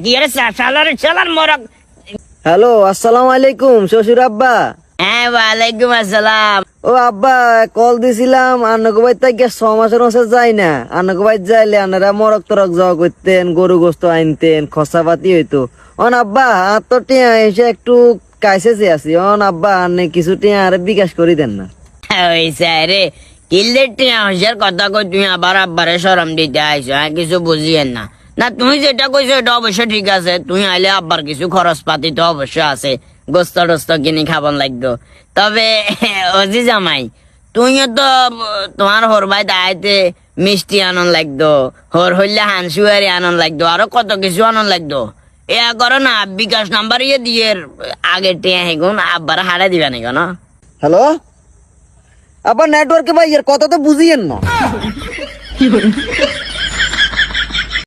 কি রে চালার মরক। হ্যালো, আসসালামু আলাইকুম শ্বশুর আব্বা। হ্যাঁ, ওয়ালাইকুম আসসালাম। ও আব্বা, কল দিছিলাম আন্নকো ভাই তাই 6 মাসের মাসে যাই না। আন্নকো ভাই যাইলে আনারা মরক তরক যাওয়া করতেন, গরু গোস্ত আনতেন, খসাপাতি হইতো। অন আব্বা আর তো টিয়া এসে একটু কাইসেছে আছি। অন আব্বা আনে কিছু টিয়া আর বিকাশ করি দেন না। হইছে রে, কিল্লের টিয়া হইসার কথা কই তুমি আবার আব্বারে শরম দিতে আইছো, হ্যাঁ কিছু বুঝিয়েন না। না তুমি যেটা কইছো এটা অবশ্য ঠিক আছে, তুমি আইলে আব্বার কিছু খরচ পাতি তো অবশ্য আছে, গোস্ত টোস্ত কিনে খাবার লাগতো। তবে অজি জামাই, তুইও তো তোমার হর ভাই দাইতে মিষ্টি আনন্দ লাগতো, হর হইলে হানসুয়ারি আনন্দ লাগতো, আরো কত কিছু আনন্দ লাগতো। এ করো না, বিকাশ নাম্বার দিয়ে আগে টিয়া হেগুন আব্বার হারা দিবা নাকি না? হ্যালো আব্বা, নেটওয়ার্কে ভাই এর কথা তো বুঝিয়েন না।